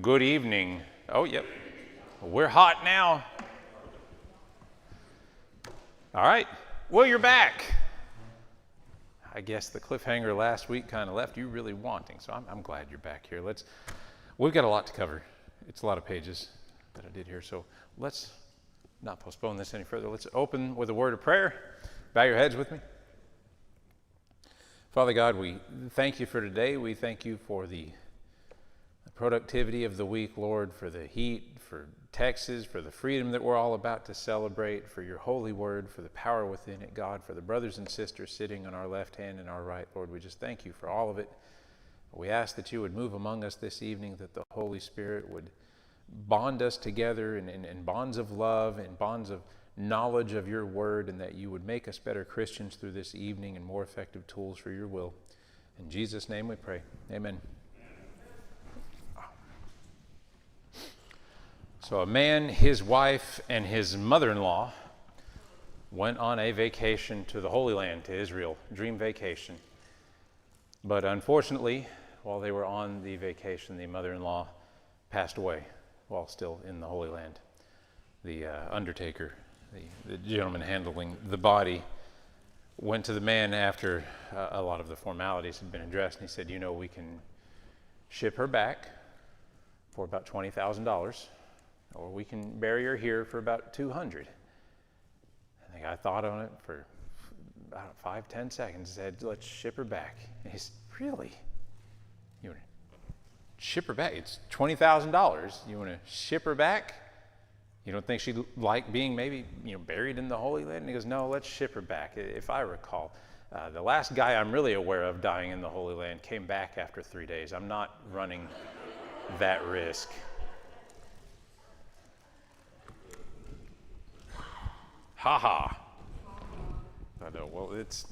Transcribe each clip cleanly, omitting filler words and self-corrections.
Good evening. Oh, yep. We're hot now. All right. Well, you're back. I guess the cliffhanger last week kind of left you really wanting, so I'm glad you're back here. We've got a lot to cover. It's a lot of pages that I did here, so let's not postpone this any further. Let's open with a word of prayer. Bow your heads with me. Father God, we thank you for today. We thank you for the productivity of the week, Lord, for the heat, for Texas, for the freedom that we're all about to celebrate, for your holy word, for the power within it, God, for the brothers and sisters sitting on our left hand and our right, Lord. We just thank you for all of it. We ask that you would move among us this evening, that the Holy Spirit would bond us together in bonds of love and bonds of knowledge of your word, and that you would make us better Christians through this evening and more effective tools for your will. In Jesus' name we pray. Amen. So a man, his wife, and his mother-in-law went on a vacation to the Holy Land, to Israel, dream vacation. But unfortunately, while they were on the vacation, the mother-in-law passed away while still in the Holy Land. The undertaker, the gentleman handling the body, went to the man after a lot of the formalities had been addressed, and he said, we can ship her back for about $20,000. Or we can bury her here for about $200. And the guy thought on it for about 5-10 seconds, said, let's ship her back. And he said, really? You want to ship her back? It's $20,000. You want to ship her back? You don't think she'd like being maybe buried in the Holy Land? And he goes, no, let's ship her back. If I recall, the last guy I'm really aware of dying in the Holy Land came back after 3 days. I'm not running that risk. Ha. I know, well, it's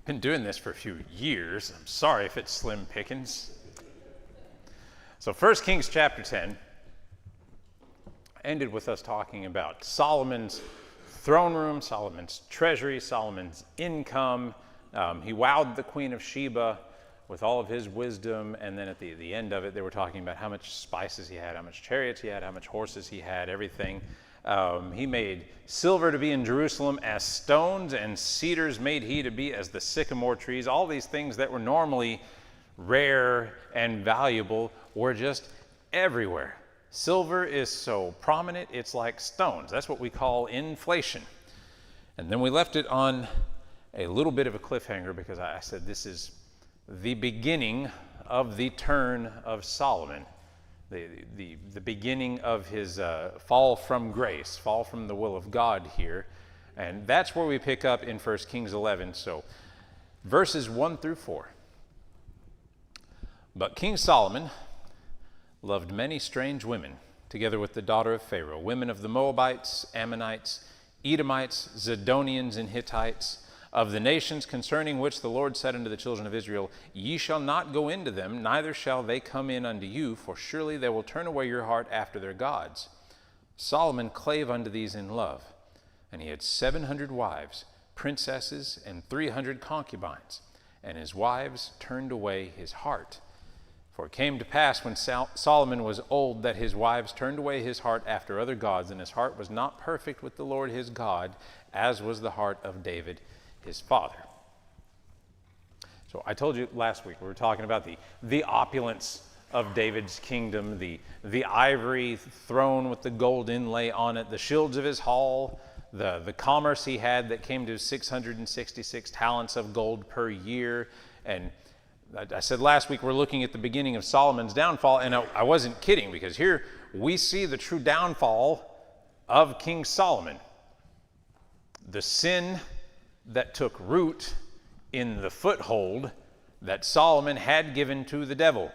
been doing this for a few years. I'm sorry if it's slim pickings. So 1 Kings chapter 10 ended with us talking about Solomon's throne room, Solomon's treasury, Solomon's income. He wowed the Queen of Sheba with all of his wisdom, and then at the end of it, they were talking about how much spices he had, how much chariots he had, how much horses he had, everything. He made silver to be in Jerusalem as stones, and cedars made he to be as the sycamore trees. All these things that were normally rare and valuable were just everywhere. Silver is so prominent, it's like stones. That's what we call inflation. And then we left it on a little bit of a cliffhanger because I said this is the beginning of the turn of Solomon. The beginning of his fall from grace, fall from the will of God here. And that's where we pick up in 1 Kings 11. So verses 1 through 4. But King Solomon loved many strange women, together with the daughter of Pharaoh, women of the Moabites, Ammonites, Edomites, Zidonians, and Hittites, of the nations concerning which the Lord said unto the children of Israel, Ye shall not go into them, neither shall they come in unto you, for surely they will turn away your heart after their gods. Solomon clave unto these in love, and he had 700 wives, princesses, and 300 concubines, and his wives turned away his heart. For it came to pass when Solomon was old that his wives turned away his heart after other gods, and his heart was not perfect with the Lord his God, as was the heart of David his father. So I told you last week we were talking about the opulence of David's kingdom, the ivory throne with the gold inlay on it, the shields of his hall, the commerce he had that came to 666 talents of gold per year. And I said last week we're looking at the beginning of Solomon's downfall, and I wasn't kidding, because here we see the true downfall of King Solomon. The sin that took root in the foothold that Solomon had given to the devil.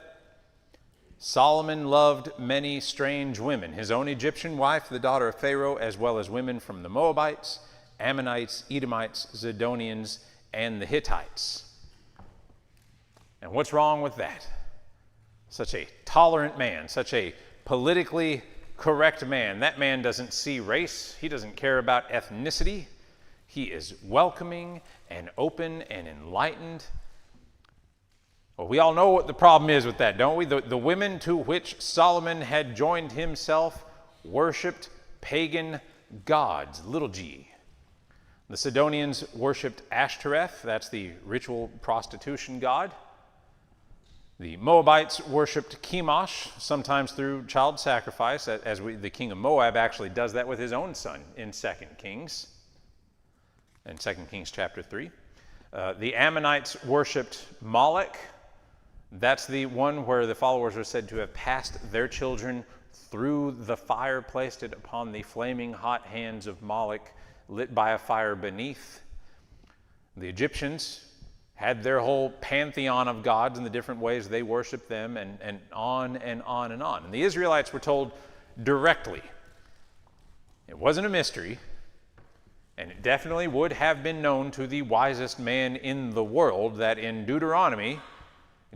Solomon loved many strange women, his own Egyptian wife, the daughter of Pharaoh, as well as women from the Moabites, Ammonites, Edomites, Zidonians, and the Hittites. And what's wrong with that? Such a tolerant man, such a politically correct man. That man doesn't see race. He doesn't care about ethnicity. He is welcoming and open and enlightened. Well, we all know what the problem is with that, don't we? The women to which Solomon had joined himself worshipped pagan gods, little g. The Sidonians worshipped Ashtoreth, that's the ritual prostitution god. The Moabites worshipped Chemosh, sometimes through child sacrifice, the king of Moab actually does that with his own son in 2 Kings, in 2 Kings chapter 3. The Ammonites worshipped Moloch. That's the one where the followers are said to have passed their children through the fire, placed it upon the flaming hot hands of Moloch, lit by a fire beneath. The Egyptians had their whole pantheon of gods and the different ways they worshiped them, and on and on and on. And the Israelites were told directly. It wasn't a mystery, and it definitely would have been known to the wisest man in the world that in Deuteronomy,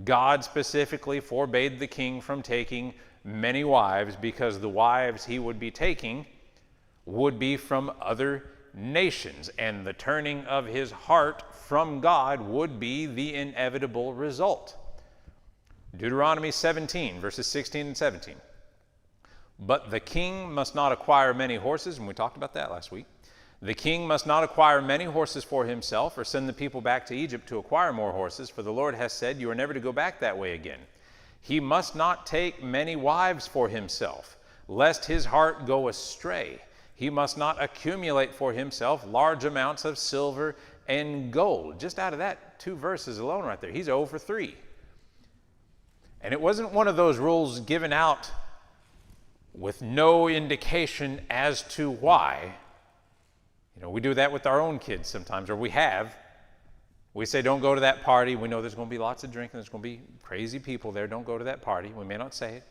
God specifically forbade the king from taking many wives, because the wives he would be taking would be from other nations, and the turning of his heart from God would be the inevitable result. Deuteronomy 17, verses 16 and 17. But the king must not acquire many horses, and we talked about that last week. The king must not acquire many horses for himself, or send the people back to Egypt to acquire more horses, for the Lord has said, you are never to go back that way again. He must not take many wives for himself, lest his heart go astray. He must not accumulate for himself large amounts of silver and gold. Just out of that 2 verses alone right there, he's 0 for 3. And it wasn't one of those rules given out with no indication as to why. You know, we do that with our own kids sometimes, or we have. We say, don't go to that party. We know there's going to be lots of drinking. There's going to be crazy people there. Don't go to that party. We may not say it.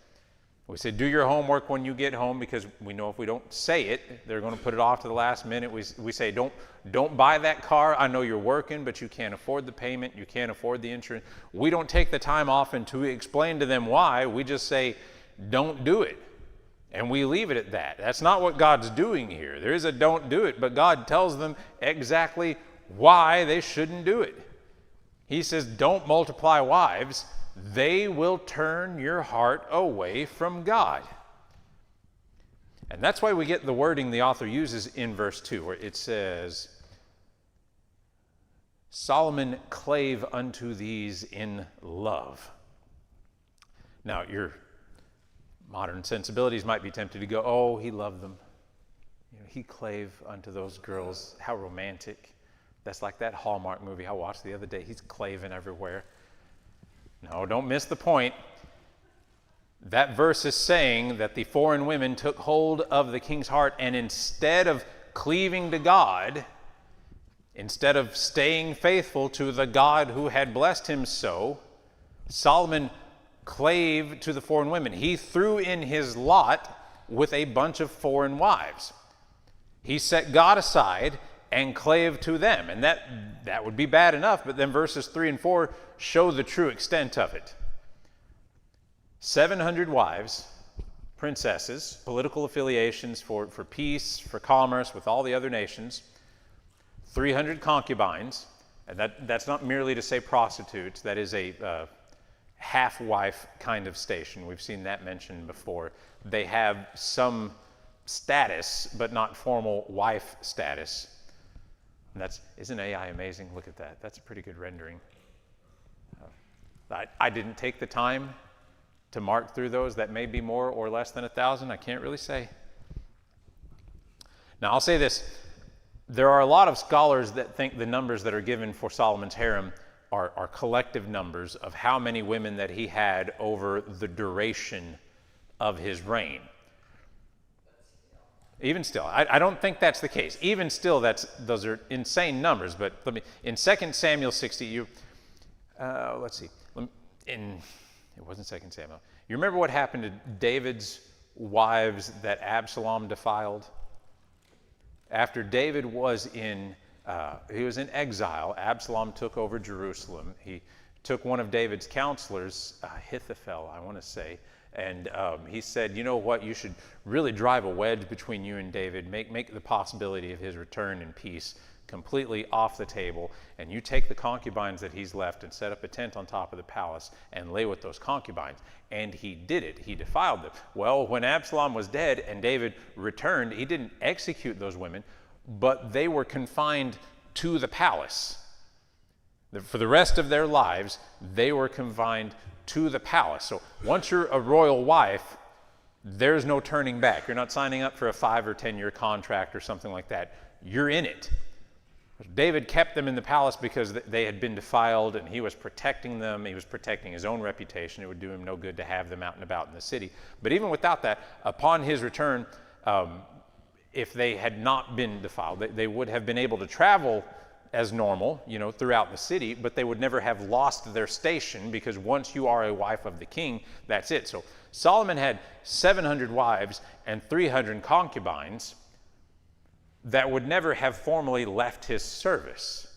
We say, do your homework when you get home, because we know if we don't say it, they're going to put it off to the last minute. We say, don't buy that car. I know you're working, but you can't afford the payment. You can't afford the insurance. We don't take the time often to explain to them why. We just say, don't do it. And we leave it at that. That's not what God's doing here. There is a don't do it, but God tells them exactly why they shouldn't do it. He says, don't multiply wives. They will turn your heart away from God. And that's why we get the wording the author uses in verse 2, where it says, Solomon clave unto these in love. Now, your modern sensibilities might be tempted to go, oh, he loved them. You know, he clave unto those girls. How romantic. That's like that Hallmark movie I watched the other day. He's claving everywhere. No, don't miss the point. That verse is saying that the foreign women took hold of the king's heart, and instead of cleaving to God, instead of staying faithful to the God who had blessed him so, Solomon clave to the foreign women. He threw in his lot with a bunch of foreign wives. He set God aside and clave to them. And that would be bad enough, but then verses 3 and 4 show the true extent of it. 700 wives, princesses, political affiliations for peace, for commerce with all the other nations, 300 concubines, and that's not merely to say prostitutes, that is a half-wife kind of station. We've seen that mentioned before. They have some status, but not formal wife status. And isn't AI amazing? Look at that. That's a pretty good rendering. I didn't take the time to mark through those. That may be more or less than 1,000. I can't really say. Now, I'll say this. There are a lot of scholars that think the numbers that are given for Solomon's harem are collective numbers of how many women that he had over the duration of his reign. Even still, I don't think that's the case. Even still, those are insane numbers. But in 2 Samuel 60, let's see. It wasn't 2 Samuel. You remember what happened to David's wives that Absalom defiled? After David was in exile, Absalom took over Jerusalem. He took one of David's counselors, Ahithophel, I want to say, and he said, you know what, you should really drive a wedge between you and David, make the possibility of his return in peace completely off the table, and you take the concubines that he's left and set up a tent on top of the palace and lay with those concubines. And he did it. He defiled them. Well, when Absalom was dead and David returned, he didn't execute those women, but they were confined to the palace. For the rest of their lives, they were confined to the palace. So once you're a royal wife, there's no turning back. You're not signing up for a 5 or 10 year contract or something like that. You're in it. David kept them in the palace because they had been defiled, and he was protecting them. He was protecting his own reputation. It would do him no good to have them out and about in the city. But even without that, upon his return, if they had not been defiled, they would have been able to travel as normal, throughout the city, but they would never have lost their station, because once you are a wife of the king, that's it. So Solomon had 700 wives and 300 concubines that would never have formally left his service.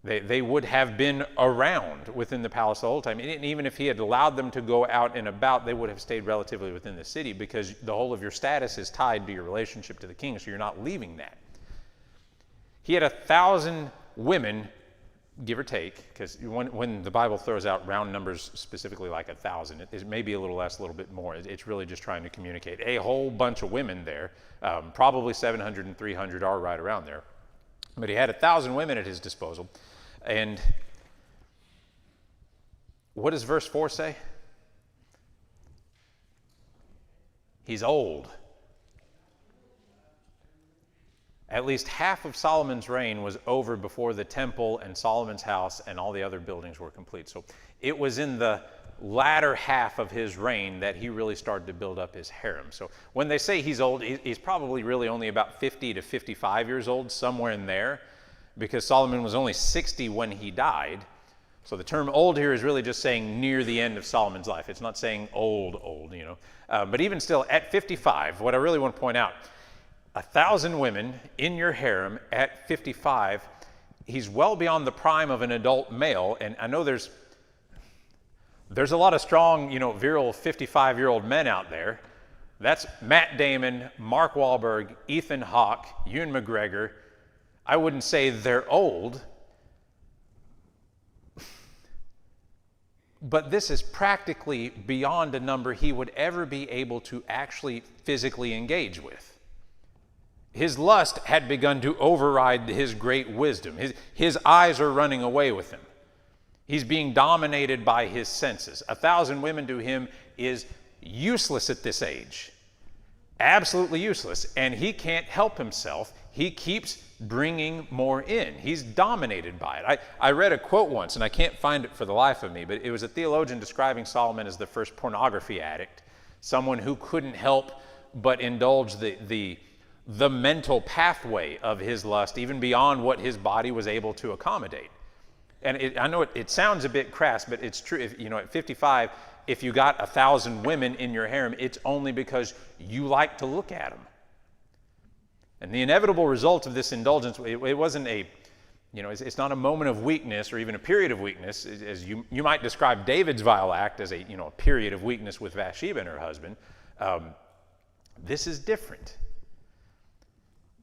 They would have been around within the palace the whole time. And even if he had allowed them to go out and about, they would have stayed relatively within the city, because the whole of your status is tied to your relationship to the king, so you're not leaving that. He had 1,000 women, give or take, because when the Bible throws out round numbers, specifically like 1,000, it may be a little less, a little bit more. It's really just trying to communicate a whole bunch of women there. Probably 700 and 300 are right around there. But he had 1,000 women at his disposal. And what does verse 4 say? He's old. At least half of Solomon's reign was over before the temple and Solomon's house and all the other buildings were complete. So it was in the latter half of his reign that he really started to build up his harem. So when they say he's old, he's probably really only about 50 to 55 years old, somewhere in there, because Solomon was only 60 when he died. So the term old here is really just saying near the end of Solomon's life. It's not saying old, but even still, at 55, what I really want to point out, 1,000 women in your harem at 55, he's well beyond the prime of an adult male. And I know there's a lot of strong, virile 55-year-old men out there. That's Matt Damon, Mark Wahlberg, Ethan Hawke, Ewan McGregor. I wouldn't say they're old, but this is practically beyond a number he would ever be able to actually physically engage with. His lust had begun to override his great wisdom. His eyes are running away with him. He's being dominated by his senses. 1,000 women to him is useless at this age. Absolutely useless. And he can't help himself. He keeps bringing more in. He's dominated by it. I read a quote once, and I can't find it for the life of me, but it was a theologian describing Solomon as the first pornography addict, someone who couldn't help but indulge the mental pathway of his lust, even beyond what his body was able to accommodate. And I know it sounds a bit crass, but it's true. At 55, if you got 1,000 women in your harem, it's only because you like to look at them. And the inevitable result of this indulgence, it wasn't it's not a moment of weakness or even a period of weakness, as you might describe David's vile act as a period of weakness with Bathsheba and her husband. This is different.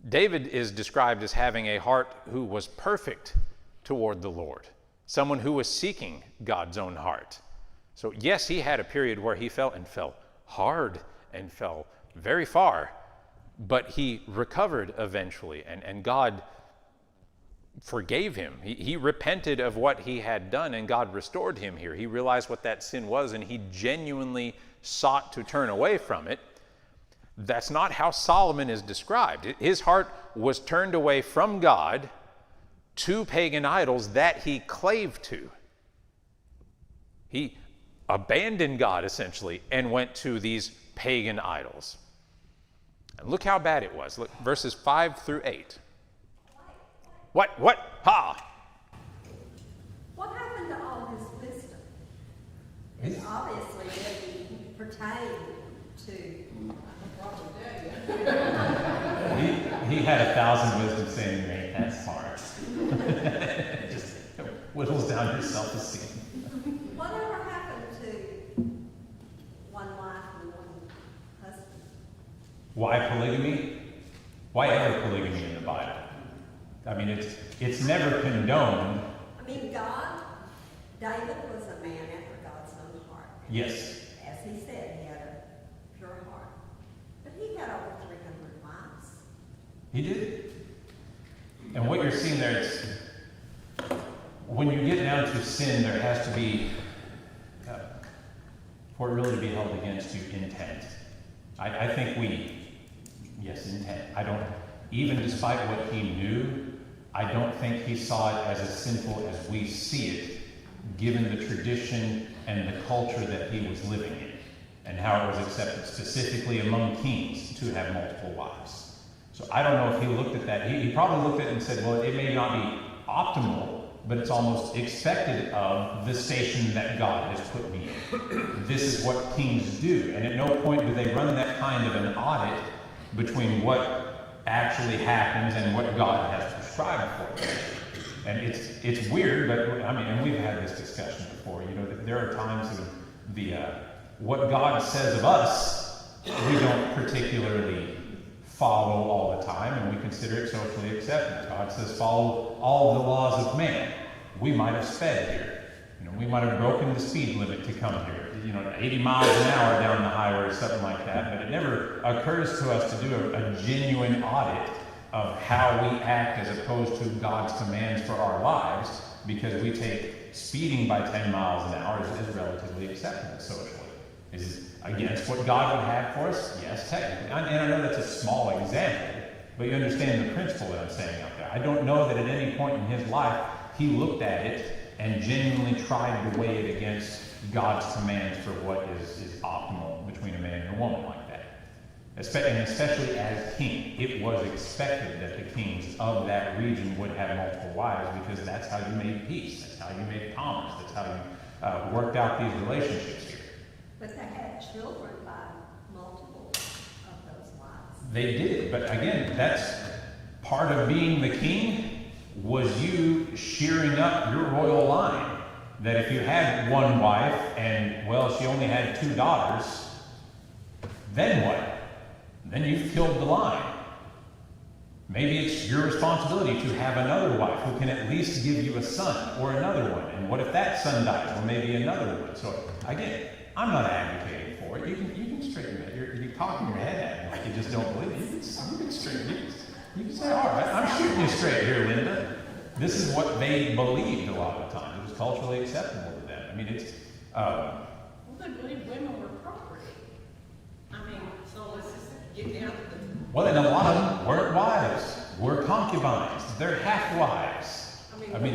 David is described as having a heart who was perfect toward the Lord, someone who was seeking God's own heart. So yes, he had a period where he fell hard and fell very far, but he recovered eventually, and God forgave him. He repented of what he had done, and God restored him here. He realized what that sin was, and he genuinely sought to turn away from it. That's not how Solomon is described. His heart was turned away from God to pagan idols that he clave to. He abandoned God, essentially, and went to these pagan idols. And look how bad it was. Look, verses 5 through 8. What? Ha! What happened to all his wisdom? It obviously didn't pertain to... He had 1,000 wisdom saying, you ain't that smart. It just whittles down your self-esteem. Whatever happened to one wife and one husband? Why polygamy? Why ever polygamy in the Bible? I mean, it's never condoned. I mean, David was a man after God's own heart. And Yes. as he said, he had a pure heart. But he had over 300 wives. He did. And what you're seeing there is, when you get down to sin, there has to be, for it really to be held against you, intent. I think intent. Even despite what he knew, I don't think he saw it as sinful as we see it, given the tradition and the culture that he was living in, and how it was accepted specifically among kings to have multiple wives. So I don't know if he looked at that. He probably looked at it and said, well, it may not be optimal, but it's almost expected of the station that God has put me in. This is what kings do. And at no point do they run that kind of an audit between what actually happens and what God has prescribed for them. And it's weird, but I mean, and we've had this discussion before, that there are times in what God says of us, we don't particularly follow all the time, and we consider it socially accepted. God says follow all the laws of man. We might have sped here. We might have broken the speed limit to come here. 80 miles an hour down the highway or something like that. But it never occurs to us to do a genuine audit of how we act as opposed to God's commands for our lives, because we take speeding by 10 miles an hour as relatively acceptable socially. Is it against what God would have for us? Yes, technically. And I know that's a small example, but you understand the principle that I'm saying out there. I don't know that at any point in his life he looked at it and genuinely tried to weigh it against God's commands for what is optimal between a man and a woman like that. And especially as king, it was expected that the kings of that region would have multiple wives, because that's how you made peace, that's how you made commerce, that's how you worked out these relationships here. But they had children by multiple of those wives. They did, but again, that's part of being the king, was you shearing up your royal line. That if you had one wife and, well, she only had 2 daughters, then what? Then you've killed the line. Maybe it's your responsibility to have another wife who can at least give you a son or another one. And what if that son dies? Or maybe another one. So again, I'm not advocating for it. You can straighten your head. You're talking your head at me like you just don't believe it. You can straighten it. You can say, all right, I'm shooting you straight here, Linda. This is what they believed a lot of the time. It was culturally acceptable to them. I mean, it's... well, they believed women were property. I mean, so let's just get down to the... Well, and a lot of them weren't wives, were concubines. They're half-wives. I mean,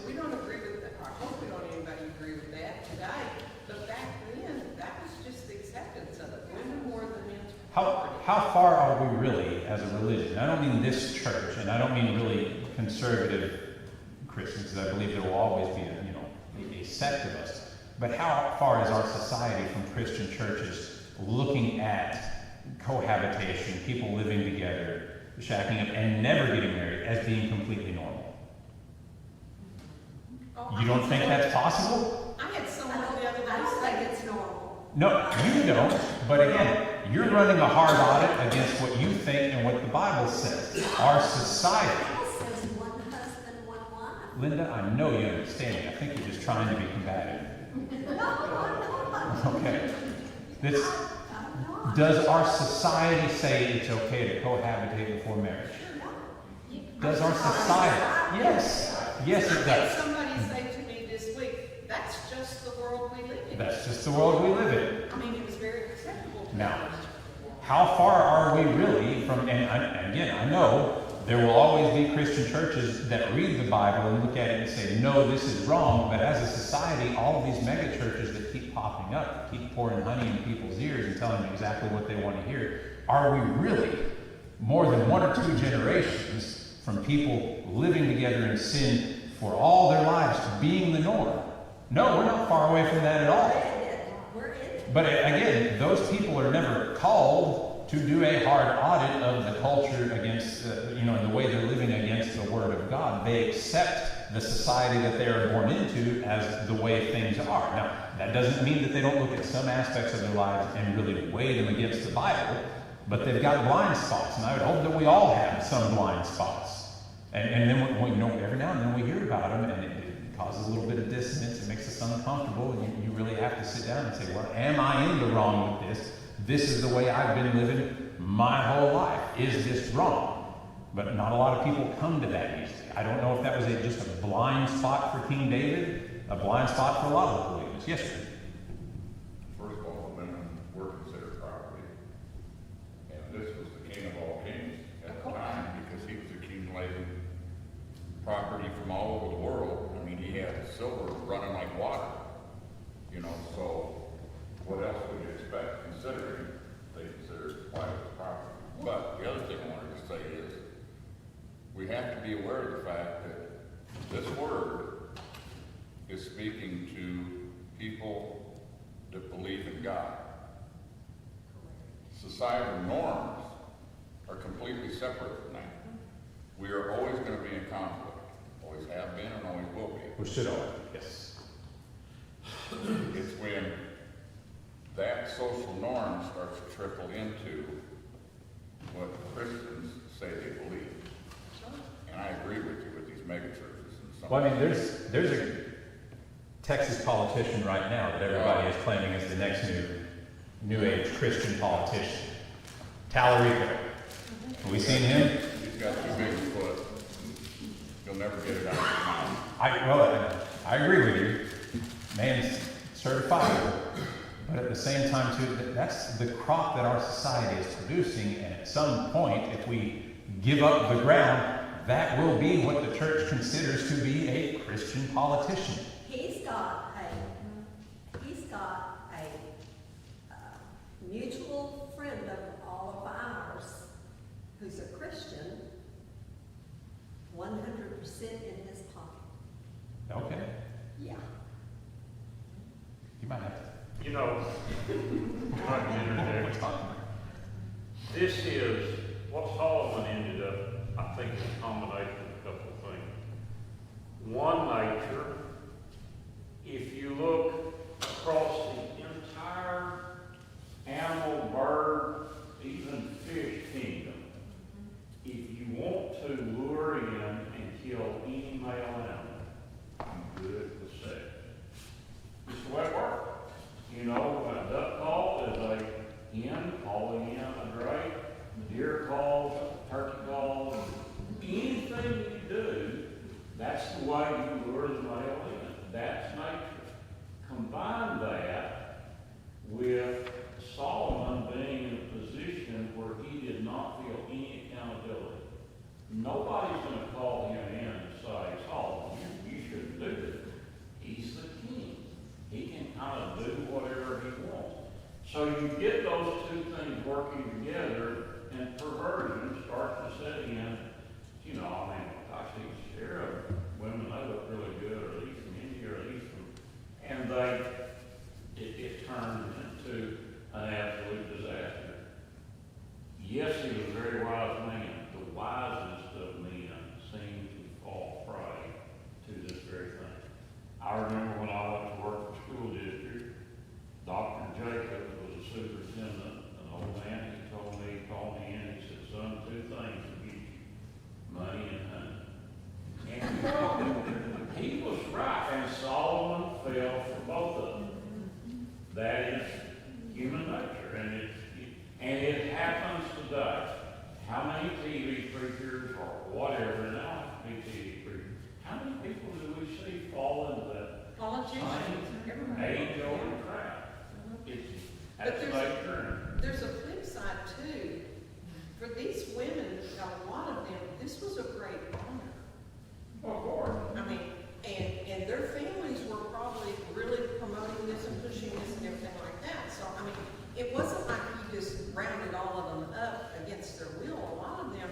we don't agree with that. I hope we don't anybody agree with that today. But back then, that was just the acceptance of it. Women more than men. How far are we really as a religion? I don't mean this church, and I don't mean really conservative Christians, because I believe there will always be a sect of us. But how far is our society from Christian churches looking at cohabitation, people living together, shacking up, and never getting married as being completely normal? You don't think that's possible? I had someone the other day I don't say think it's normal. No, you don't. But again, you're running a hard audit against what you think and what the Bible says. Our society. The Bible says one husband, one wife. Linda, I know you understand me. I think you're just trying to be combative. No, I'm not. Okay. I'm not. Does our society say it's okay to cohabitate before marriage? Does our society? Yes. Yes, it I had does. somebody say to me this week, that's just the world we live in. That's just the world we live in. I mean, it was very acceptable to Now, me. how far are we really from, and again, I know there will always be Christian churches that read the Bible and look at it and say, no, this is wrong, but as a society, all of these mega churches that keep popping up, keep pouring honey in people's ears and telling them exactly what they want to hear, are we really more than 1 or 2 generations from people living together in sin for all their lives being the norm? No, we're not far away from that at all. We're in it. But again, those people are never called to do a hard audit of the culture against, and the way they're living against the Word of God. They accept the society that they are born into as the way things are. Now, that doesn't mean that they don't look at some aspects of their lives and really weigh them against the Bible, but they've got blind spots, and I would hope that we all have some blind spots. And then, you know, every now and then we hear about them, and it causes a little bit of dissonance. It makes us uncomfortable, and you really have to sit down and say, well, am I in the wrong with this? This is the way I've been living my whole life. Is this wrong? But not a lot of people come to that easily. I don't know if that was just a blind spot for King David, a blind spot for a lot of the believers. Yes, sir. First of all, the women were considered property. And this was the king of all kings at the time, because he was accumulating property from all over the world. I mean, he had silver running like water. You know, so what else would you expect, considering they considered private property? But the other thing I wanted to say is, we have to be aware of the fact that this word is speaking to people that believe in God. Societal norms are completely separate from that. We are always going to be in conflict. Always have been and always will be. We should all, yes. It's when that social norm starts to trickle into what Christians say they believe. And I agree with you with these megachurches and some. Well, I mean, there's a Texas politician right now that everybody is claiming is the next new age Christian politician. Tallarico. Have we seen him? He's got too big a foot. You'll never get it out of his mouth. I agree with you. Man's certifiable. But at the same time, too, that's the crop that our society is producing. And at some point, if we give up the ground, that will be what the church considers to be a Christian politician. He's got a mutual friend of all of ours who's a Christian, 100% in his pocket. Okay. Yeah. You might have to. You know, if I can interject, this is what Solomon ended up, I think, is a combination of a couple of things. One, nature. If you look across the entire animal, bird, even fish kingdom, if you want to lure in and kill any male animal, I'm good with sex. It's the way it works. You know, a duck call is a hen calling in a drake, deer calls, turkey calls, anything you do, that's the way you lure the male in. That's nature. Combine that with Solomon being in a position where he did not feel any accountability. Nobody's going to call him in and say, Solomon, you shouldn't do this. He's the king. He can kind of do whatever he wants. So you get those two things working together, and perversion starts to set in. You know, I mean, I see share of women, they look really good, or at least from India, or at least from, and it turns into an absolute disaster. Yes, he was a very wise man. The wisest of men seem to fall prey to this very thing. I remember when I went to work for school district, Dr. Jacobs was a superintendent, an old man. He told me, called me in, he said, son, two things will get you, money and honey. And he was right, and Solomon fell for both of them. That is human nature, and it happens today. How many TV preachers or whatever, and I don't have to be TV preachers, how many people do we see fall into that Politicians, everybody. age-old trap? But That's nature. there's a flip side too. For these women, a lot of them, this was a great honor. Of course. I mean, and their families were probably really promoting this and pushing this and everything like that. So, I mean, it wasn't like you just rounded all of them up against their will. A lot of them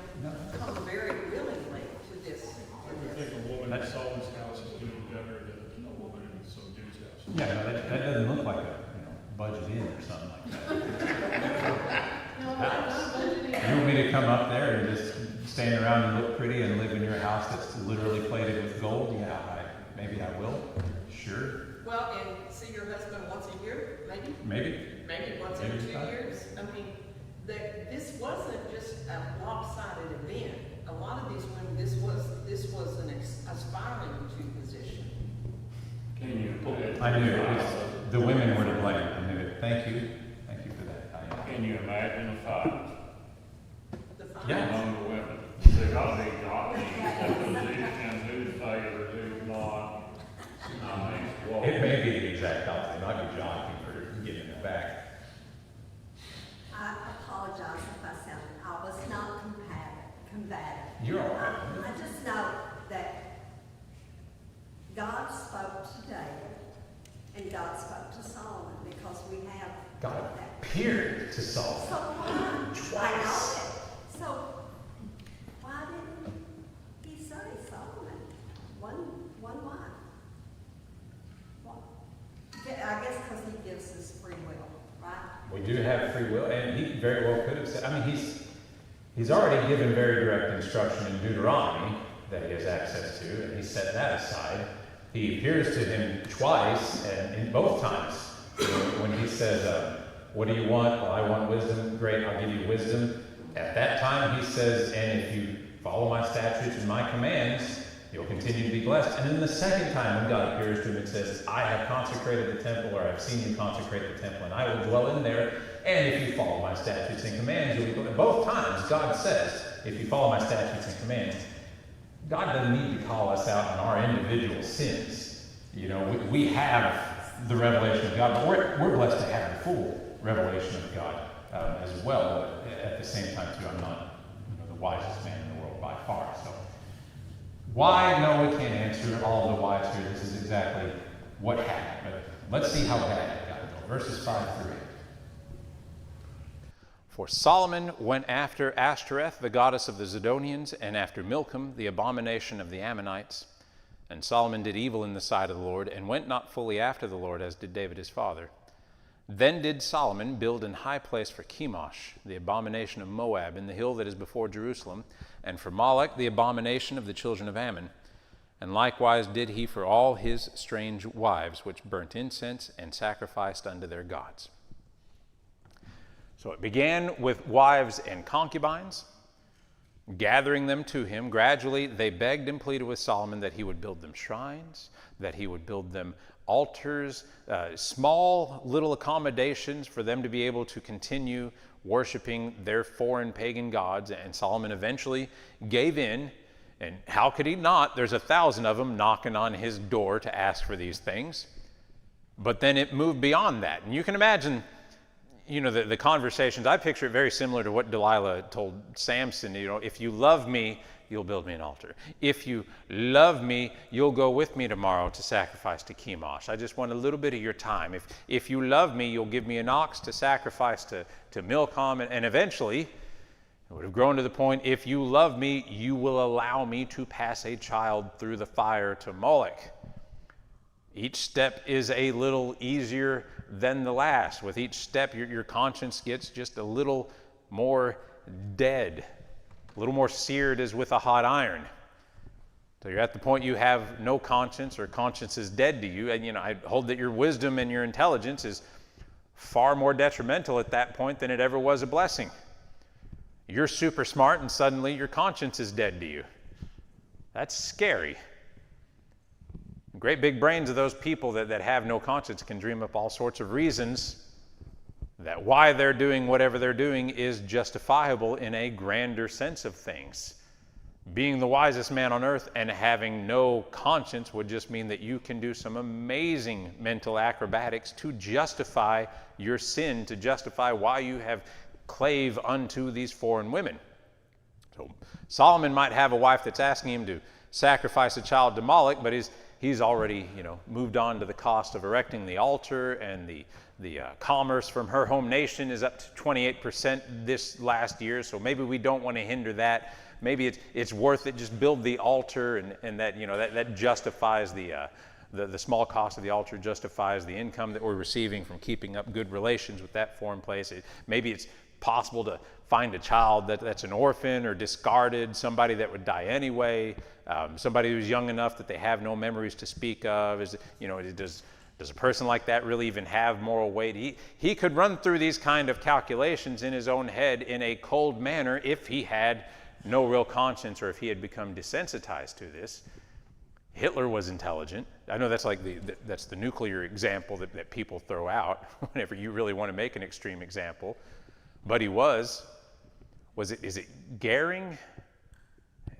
come very willingly to this. I would think a woman in Solomon's house is doing better than a woman in some dude's house. Yeah, no, that doesn't look like a budget in or something like that. No, I'm not budgeting. You want me to come up there and just stand around and look pretty and live in your house that's literally plated with gold? Yeah, maybe I will. Sure. Well, and see your husband once a year, maybe? Maybe once every 2 years. I mean, this wasn't just a lopsided event. a lot of these women, this was an aspiring to position. Can you imagine? I knew it was, the women were to blame. I knew it. Thank you for that. Can you imagine a fight The fine- Yeah. among the women? They got to be position, who's favored, who's not. I mean, whoa. It may be the exact opposite. It might be jockeying for getting it back. I apologize if I sounded, I was not combative. You're all right. I just know that God spoke to David and God spoke to Solomon because we have God that. appeared to So Saul. why? Twice. I know it. So why didn't he say Solomon? One wife. Why? I guess because he gives us free will, right? We do have free will, and he very well could have said, I mean, he's already given very direct instruction in Deuteronomy that he has access to, and he set that aside. He appears to him twice, and in both times, when he says, what do you want? Well, I want wisdom. Great, I'll give you wisdom. At that time, he says, and if you follow my statutes and my commands, you'll continue to be blessed. And then the second time when God appears to him and says, I have consecrated the temple, or I've seen you consecrate the temple, and I will dwell in there. And if you follow my statutes and commands, you'll be blessed. Both times, God says, if you follow my statutes and commands, God doesn't need to call us out on our individual sins. You know, we have the revelation of God, but we're blessed to have the full revelation of God as well. But at the same time, too, I'm not the wisest man in the world by far. So why? No, we can't answer all the whys here. This is exactly what happened. But let's see how bad it got. Verses 5 through 8. For Solomon went after Ashtoreth, the goddess of the Zidonians, and after Milcom, the abomination of the Ammonites. And Solomon did evil in the sight of the Lord, and went not fully after the Lord, as did David his father. Then did Solomon build an high place for Chemosh, the abomination of Moab, in the hill that is before Jerusalem, and for Molech, the abomination of the children of Ammon. And likewise did he for all his strange wives, which burnt incense and sacrificed unto their gods. So it began with wives and concubines, gathering them to him. Gradually, they begged and pleaded with Solomon that he would build them shrines, that he would build them altars, small little accommodations for them to be able to continue worshiping their foreign pagan gods. And Solomon eventually gave in. And how could he not? There's 1,000 of them knocking on his door to ask for these things. But then it moved beyond that. And you can imagine, the conversations. I picture it very similar to what Delilah told Samson. If you love me, you'll build me an altar. If you love me, you'll go with me tomorrow to sacrifice to Chemosh. I just want a little bit of your time. If you love me, you'll give me an ox to sacrifice to Milcom. And eventually, it would have grown to the point, if you love me, you will allow me to pass a child through the fire to Molech. Each step is a little easier than the last. With each step, your conscience gets just a little more dead, a little more seared as with a hot iron. So you're at the point you have no conscience, or conscience is dead to you. And I hold that your wisdom and your intelligence is far more detrimental at that point than it ever was a blessing. You're super smart and suddenly your conscience is dead to you. That's scary. Great big brains of those people that have no conscience can dream up all sorts of reasons that why they're doing whatever they're doing is justifiable in a grander sense of things. Being the wisest man on earth and having no conscience would just mean that you can do some amazing mental acrobatics to justify your sin, to justify why you have clave unto these foreign women. So Solomon might have a wife that's asking him to sacrifice a child to Moloch, but he's already, moved on to the cost of erecting the altar, and the commerce from her home nation is up to 28% this last year. So maybe we don't want to hinder that. Maybe it's worth it. Just build the altar, and that that justifies the small cost of the altar, justifies the income that we're receiving from keeping up good relations with that foreign place. Maybe it's possible to find a child that's an orphan or discarded, somebody that would die anyway, somebody who's young enough that they have no memories to speak of. Does a person like that really even have moral weight? He could run through these kind of calculations in his own head in a cold manner if he had no real conscience or if he had become desensitized to this. Hitler was intelligent. I know that's like that's the nuclear example that people throw out whenever you really want to make an extreme example. But he is it Goering?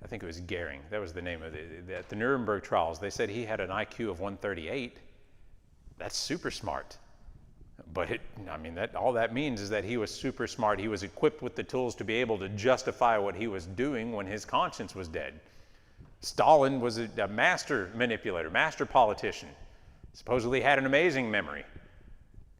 I think it was Goering. That was the name of it. At the Nuremberg trials, they said he had an IQ of 138. That's super smart. But all that means is that he was super smart. He was equipped with the tools to be able to justify what he was doing when his conscience was dead. Stalin was a master manipulator, master politician. Supposedly had an amazing memory.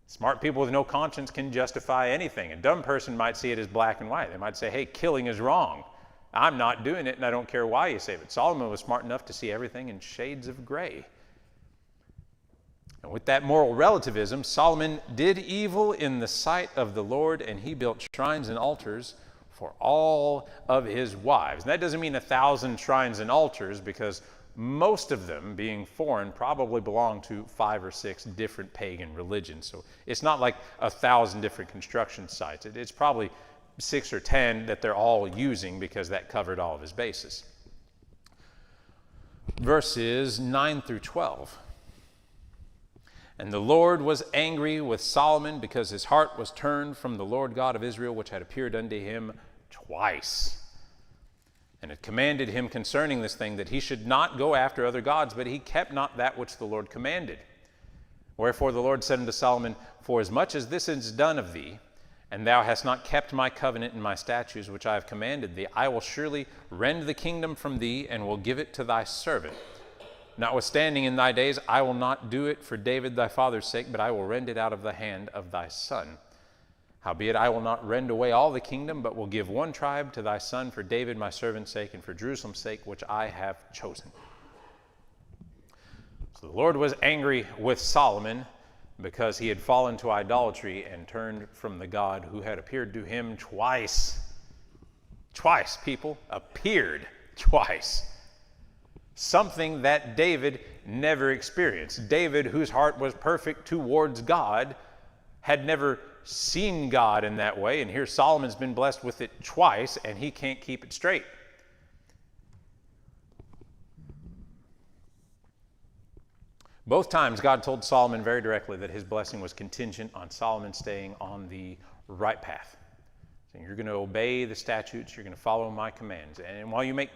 Smart people with no conscience can justify anything. A dumb person might see it as black and white. They might say, hey, killing is wrong. I'm not doing it, and I don't care why you say it. But Solomon was smart enough to see everything in shades of gray. And with that moral relativism, Solomon did evil in the sight of the Lord, and he built shrines and altars for all of his wives. And that doesn't mean 1,000 shrines and altars, because most of them, being foreign, probably belong to 5 or 6 different pagan religions. So it's not like 1,000 different construction sites. It's probably 6 or 10 that they're all using, because that covered all of his bases. Verses 9 through 12. And the Lord was angry with Solomon, because his heart was turned from the Lord God of Israel, which had appeared unto him twice, and had commanded him concerning this thing, that he should not go after other gods, but he kept not that which the Lord commanded. Wherefore the Lord said unto Solomon, for as much as this is done of thee, and thou hast not kept my covenant and my statutes which I have commanded thee, I will surely rend the kingdom from thee, and will give it to thy servant. Notwithstanding, in thy days I will not do it for David thy father's sake, but I will rend it out of the hand of thy son. Howbeit I will not rend away all the kingdom, but will give one tribe to thy son for David my servant's sake, and for Jerusalem's sake, which I have chosen. So the Lord was angry with Solomon, because he had fallen to idolatry and turned from the God who had appeared to him twice. Twice, people, appeared twice. Something that David never experienced. David, whose heart was perfect towards God, had never seen God in that way, and here Solomon's been blessed with it twice, and he can't keep it straight. Both times God told Solomon very directly that his blessing was contingent on Solomon staying on the right path. So you're going to obey the statutes, you're going to follow my commands. And while you might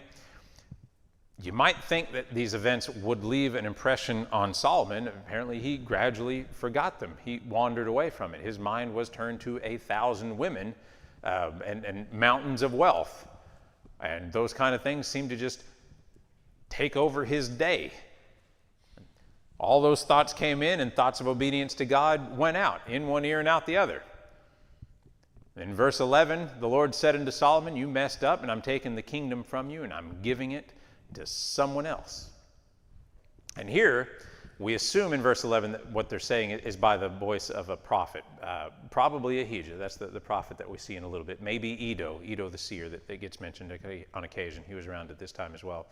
think that these events would leave an impression on Solomon, apparently he gradually forgot them. He wandered away from it. His mind was turned to 1,000 women and mountains of wealth. And those kind of things seemed to just take over his day. All those thoughts came in, and thoughts of obedience to God went out, in one ear and out the other. In verse 11, the Lord said unto Solomon, you messed up, and I'm taking the kingdom from you, and I'm giving it to someone else. And here, we assume in verse 11 that what they're saying is by the voice of a prophet, probably Ahijah. That's the prophet that we see in a little bit. Maybe Edo the seer that gets mentioned on occasion. He was around at this time as well.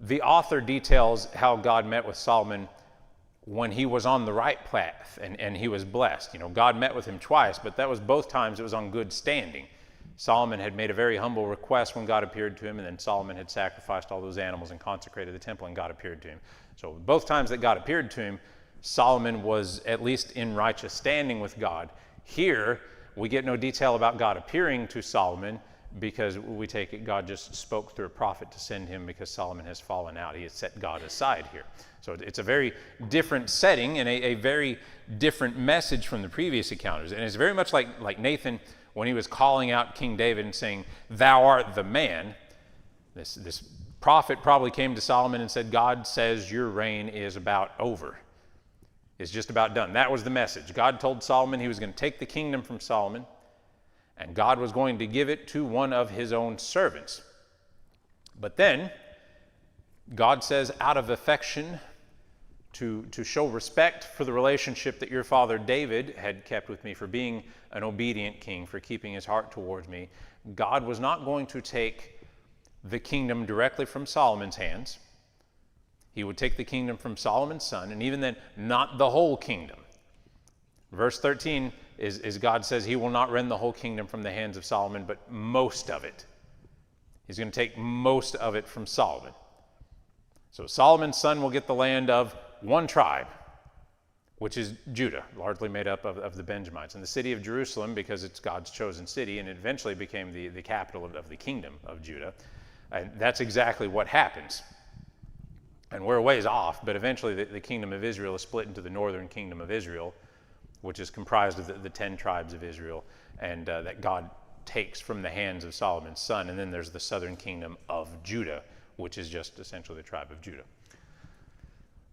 The author details how God met with Solomon when he was on the right path and he was blessed. You know, God met with him twice, but that was both times it was on good standing. Solomon had made a very humble request when God appeared to him, and then Solomon had sacrificed all those animals and consecrated the temple, and God appeared to him. So both times that God appeared to him, Solomon was at least in righteous standing with God. Here, we get no detail about God appearing to Solomon, because we take it God just spoke through a prophet to send him, because Solomon has fallen out. He has set God aside here. So it's a very different setting and a very different message from the previous encounters. And it's very much like Nathan when he was calling out King David and saying, thou art the man. This prophet probably came to Solomon and said, God says your reign is about over. It's just about done. That was the message. God told Solomon he was going to take the kingdom from Solomon, and God was going to give it to one of his own servants. But then, God says, out of affection, to show respect for the relationship that your father David had kept with me, for being an obedient king, for keeping his heart towards me, God was not going to take the kingdom directly from Solomon's hands. He would take the kingdom from Solomon's son, and even then, not the whole kingdom. Verse 13 is God says he will not rend the whole kingdom from the hands of Solomon, but most of it. He's going to take most of it from Solomon. So Solomon's son will get the land of one tribe, which is Judah, largely made up of the Benjamites. And the city of Jerusalem, because it's God's chosen city, and it eventually became the capital of the kingdom of Judah. And that's exactly what happens. And we're a ways off, but eventually the kingdom of Israel is split into the northern kingdom of Israel, which is comprised of the 10 tribes of Israel, and that God takes from the hands of Solomon's son. And then there's the southern kingdom of Judah, which is just essentially the tribe of Judah.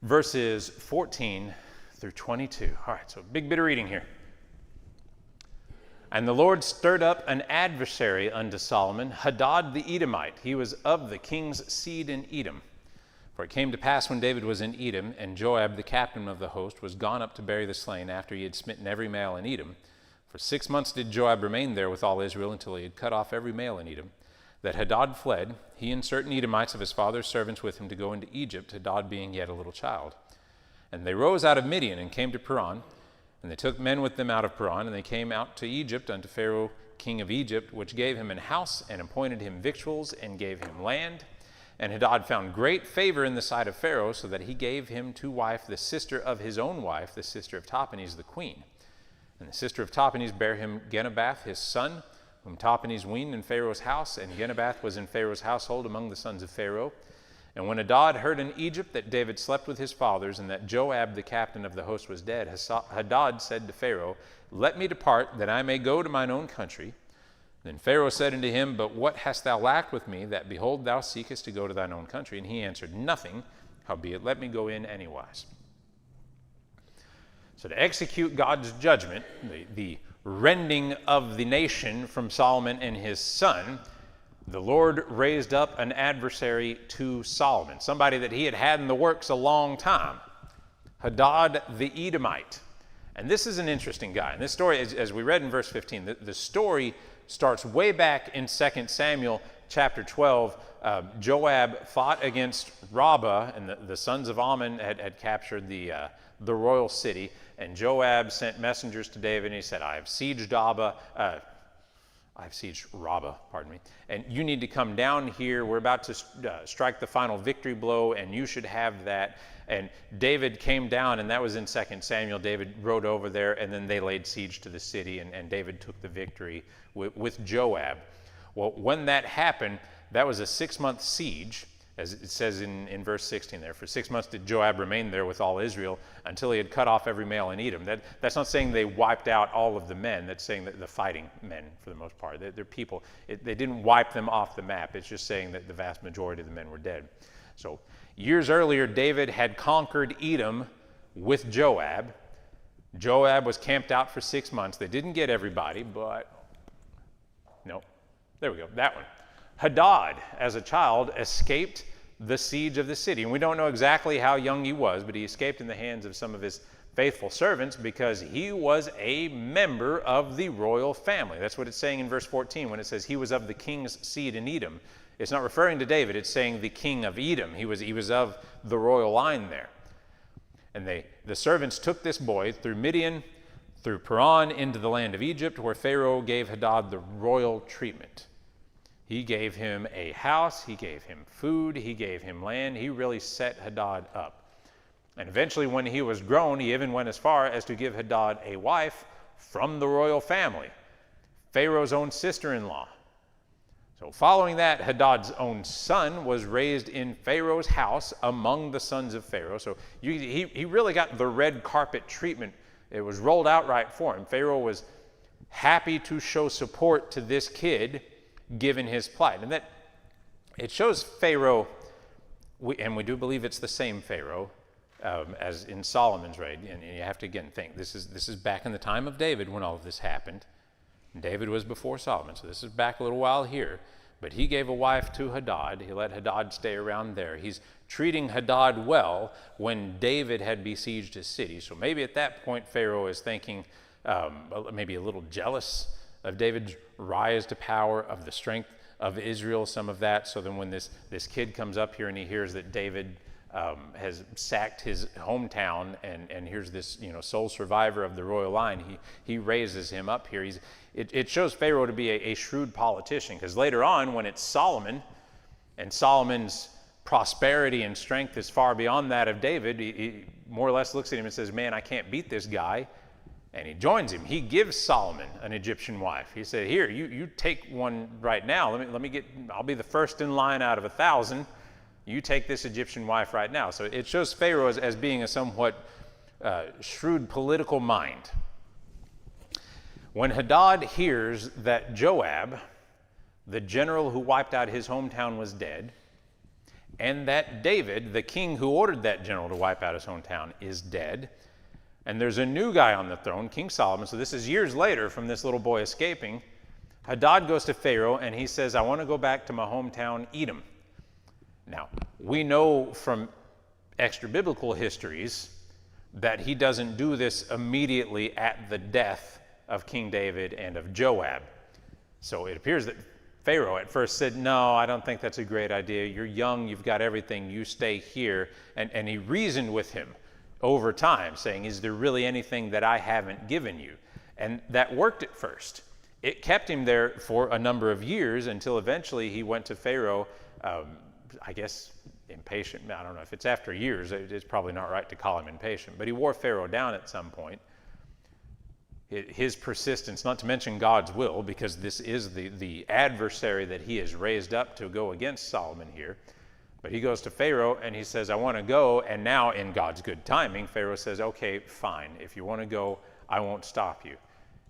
Verses 14 through 22. All right, so big bit of reading here. And the Lord stirred up an adversary unto Solomon, Hadad the Edomite. He was of the king's seed in Edom. For it came to pass when David was in Edom, and Joab the captain of the host was gone up to bury the slain after he had smitten every male in Edom. For 6 months did Joab remain there with all Israel until he had cut off every male in Edom. That Hadad fled, he and certain Edomites of his father's servants with him to go into Egypt, Hadad being yet a little child. And they rose out of Midian and came to Paran, and they took men with them out of Paran, and they came out to Egypt unto Pharaoh king of Egypt, which gave him an house, and appointed him victuals, and gave him land. And Hadad found great favor in the sight of Pharaoh, so that he gave him to wife the sister of his own wife, the sister of Tahpenes the queen. And the sister of Tahpenes bare him Genubath his son, whom Tahpenes weaned in Pharaoh's house, and Genubath was in Pharaoh's household among the sons of Pharaoh. And when Hadad heard in Egypt that David slept with his fathers, and that Joab the captain of the host was dead, Hadad said to Pharaoh, Let me depart, that I may go to mine own country. Then Pharaoh said unto him, But what hast thou lacked with me, that, behold, thou seekest to go to thine own country? And he answered, Nothing, howbeit let me go in anywise. So to execute God's judgment, the rending of the nation from Solomon and his son, the Lord raised up an adversary to Solomon, somebody that he had had in the works a long time, Hadad the Edomite. And this is an interesting guy. And this story, as we read in verse 15, the story starts way back in 2 Samuel chapter 12. Joab fought against Rabbah, and the sons of Ammon had captured the royal city. And Joab sent messengers to David, and he said, I have sieged Rabbah, and you need to come down here. We're about to strike the final victory blow, and you should have that. And David came down, and that was in 2 Samuel. David rode over there, and then they laid siege to the city, and David took the victory with Joab. Well, when that happened, that was a 6-month siege, as it says in verse 16 there. For 6 months did Joab remain there with all Israel until he had cut off every male in Edom. That's not saying they wiped out all of the men. That's saying that the fighting men, for the most part. They're people. They didn't wipe them off the map. It's just saying that the vast majority of the men were dead. So years earlier, David had conquered Edom with Joab. Joab was camped out for 6 months. They didn't get everybody, but no. There we go, that one. Hadad, as a child, escaped the siege of the city. And we don't know exactly how young he was, but he escaped in the hands of some of his faithful servants because he was a member of the royal family. That's what it's saying in verse 14 when it says he was of the king's seed in Edom. It's not referring to David, it's saying the king of Edom. He was of the royal line there. And the servants took this boy through Midian, through Paran, into the land of Egypt, where Pharaoh gave Hadad the royal treatment. He gave him a house, he gave him food, he gave him land. He really set Hadad up. And eventually when he was grown, he even went as far as to give Hadad a wife from the royal family, Pharaoh's own sister-in-law. So following that, Hadad's own son was raised in Pharaoh's house among the sons of Pharaoh. So he really got the red carpet treatment. It was rolled out right for him. Pharaoh was happy to show support to this kid given his plight. And that it shows Pharaoh, and we do believe it's the same Pharaoh as in Solomon's reign. And you have to again think, this is back in the time of David when all of this happened. David was before Solomon, so this is back a little while here. But he gave a wife to Hadad. He let Hadad stay around there. He's treating Hadad well when David had besieged his city. So maybe at that point Pharaoh is thinking, maybe a little jealous of David's rise to power, of the strength of Israel, some of that. So then when this kid comes up here and he hears that David has sacked his hometown, and here's this, sole survivor of the royal line. He raises him up here. It shows Pharaoh to be a shrewd politician, because later on, when it's Solomon, and Solomon's prosperity and strength is far beyond that of David, he more or less looks at him and says, man, I can't beat this guy. And he joins him. He gives Solomon an Egyptian wife. He said, here, you take one right now. I'll be the first in line out of 1,000. You take this Egyptian wife right now. So it shows Pharaoh as being a somewhat shrewd political mind. When Hadad hears that Joab, the general who wiped out his hometown, was dead, and that David, the king who ordered that general to wipe out his hometown, is dead, and there's a new guy on the throne, King Solomon, so this is years later from this little boy escaping, Hadad goes to Pharaoh and he says, I want to go back to my hometown, Edom. Now, we know from extra-biblical histories that he doesn't do this immediately at the death of King David and of Joab. So it appears that Pharaoh at first said, no, I don't think that's a great idea. You're young, you've got everything, you stay here. And he reasoned with him over time, saying, is there really anything that I haven't given you? And that worked at first. It kept him there for a number of years until eventually he went to Pharaoh, I guess impatient. I don't know if it's after years. It's probably not right to call him impatient. But he wore Pharaoh down at some point. His persistence, not to mention God's will, because this is the adversary that he has raised up to go against Solomon here. But he goes to Pharaoh and he says, I want to go. And now in God's good timing, Pharaoh says, okay, fine. If you want to go, I won't stop you.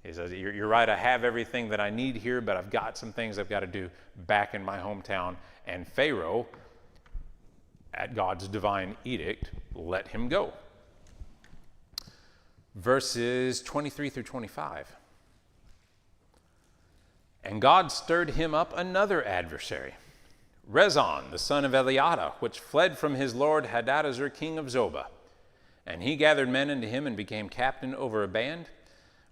He says, you're right, I have everything that I need here, but I've got some things I've got to do back in my hometown. And Pharaoh, at God's divine edict, let him go. Verses 23 through 25. And God stirred him up another adversary, Rezon, the son of Eliada, which fled from his lord Hadadezer, king of Zobah. And he gathered men unto him and became captain over a band.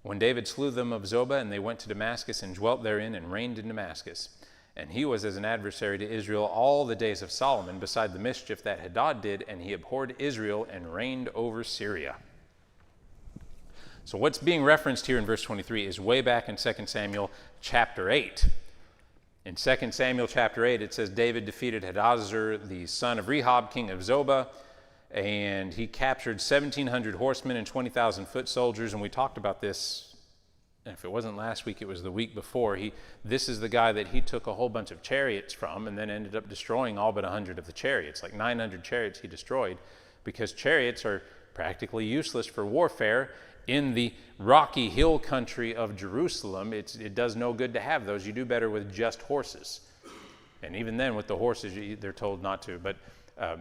When David slew them of Zobah, and they went to Damascus and dwelt therein and reigned in Damascus. And he was as an adversary to Israel all the days of Solomon, beside the mischief that Hadad did, and he abhorred Israel and reigned over Syria. So what's being referenced here in verse 23 is way back in 2 Samuel chapter 8. In 2 Samuel chapter 8, it says, David defeated Hadadezer, the son of Rehob, king of Zobah, and he captured 1,700 horsemen and 20,000 foot soldiers. And we talked about this, and if it wasn't last week, it was the week before. This is the guy that he took a whole bunch of chariots from and then ended up destroying all but 100 of the chariots. Like 900 chariots he destroyed, because chariots are practically useless for warfare. In the rocky hill country of Jerusalem, it does no good to have those. You do better with just horses. And even then, with the horses, they're told not to. But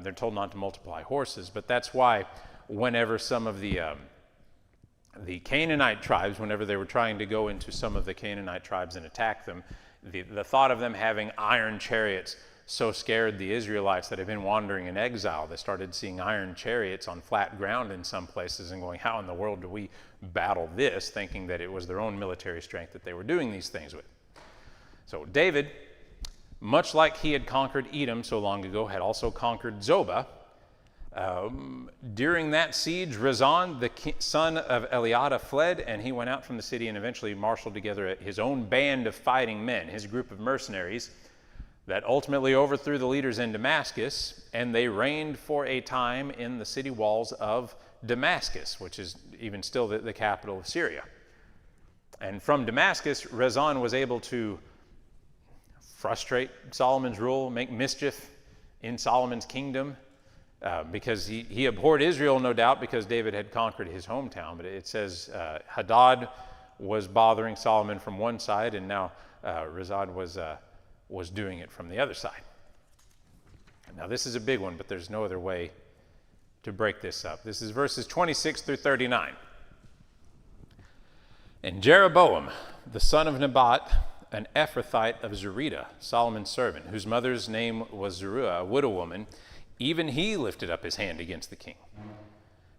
they're told not to multiply horses. But that's why whenever some of the Canaanite tribes, whenever they were trying to go into some of the Canaanite tribes and attack them, the thought of them having iron chariots so scared the Israelites that had been wandering in exile. They started seeing iron chariots on flat ground in some places and going, how in the world do we battle this, thinking that it was their own military strength that they were doing these things with. So David, much like he had conquered Edom so long ago, had also conquered Zobah. During that siege, Rezon, the son of Eliada, fled, and he went out from the city and eventually marshaled together his own band of fighting men, his group of mercenaries, that ultimately overthrew the leaders in Damascus, and they reigned for a time in the city walls of Damascus, which is even still the capital of Syria. And from Damascus, Rezon was able to frustrate Solomon's rule, make mischief in Solomon's kingdom, because he abhorred Israel, no doubt, because David had conquered his hometown. But it says Hadad was bothering Solomon from one side, and now Rezon was doing it from the other side. Now this is a big one, but there's no other way to break this up. This is verses 26 through 39. And Jeroboam, the son of Nebat, an Ephrathite of Zerida, Solomon's servant, whose mother's name was Zeruiah, a widow woman, even he lifted up his hand against the king.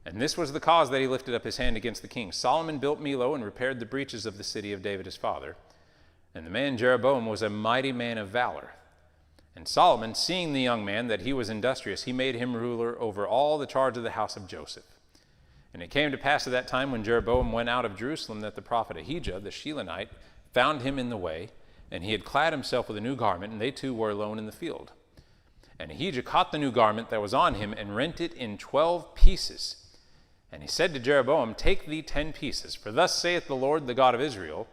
And this was the cause that he lifted up his hand against the king. Solomon built Millo and repaired the breaches of the city of David his father. And the man Jeroboam was a mighty man of valor. And Solomon, seeing the young man that he was industrious, he made him ruler over all the charge of the house of Joseph. And it came to pass at that time when Jeroboam went out of Jerusalem that the prophet Ahijah, the Shilonite, found him in the way, and he had clad himself with a new garment, and they two were alone in the field. And Ahijah caught the new garment that was on him and rent it in 12 pieces. And he said to Jeroboam, Take thee 10 pieces, for thus saith the Lord, the God of Israel,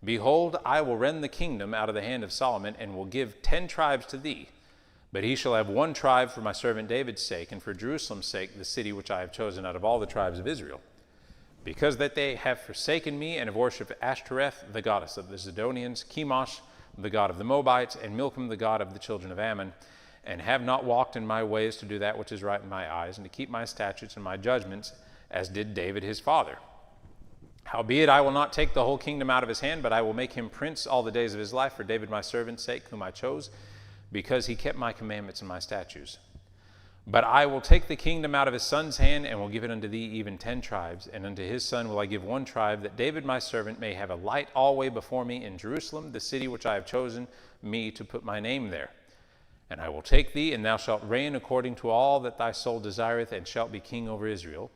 Behold, I will rend the kingdom out of the hand of Solomon, and will give 10 tribes to thee. But he shall have 1 tribe for my servant David's sake, and for Jerusalem's sake, the city which I have chosen out of all the tribes of Israel. Because that they have forsaken me, and have worshipped Ashtoreth, the goddess of the Zidonians, Chemosh, the god of the Moabites, and Milcom, the god of the children of Ammon, and have not walked in my ways to do that which is right in my eyes, and to keep my statutes and my judgments, as did David his father. Howbeit I will not take the whole kingdom out of his hand, but I will make him prince all the days of his life for David my servant's sake, whom I chose, because he kept my commandments and my statutes. But I will take the kingdom out of his son's hand, and will give it unto thee even 10 tribes, and unto his son will I give 1 tribe, that David my servant may have a light alway before me in Jerusalem, the city which I have chosen me to put my name there. And I will take thee, and thou shalt reign according to all that thy soul desireth, and shalt be king over Israel.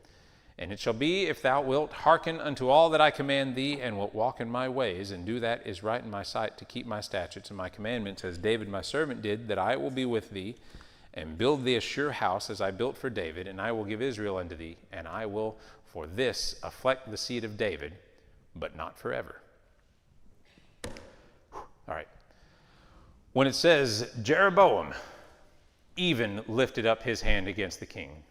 And it shall be, if thou wilt hearken unto all that I command thee, and wilt walk in my ways, and do that is right in my sight, to keep my statutes and my commandments, as David my servant did, that I will be with thee, and build thee a sure house, as I built for David, and I will give Israel unto thee, and I will for this afflict the seed of David, but not forever. All right. When it says, Jeroboam even lifted up his hand against the king,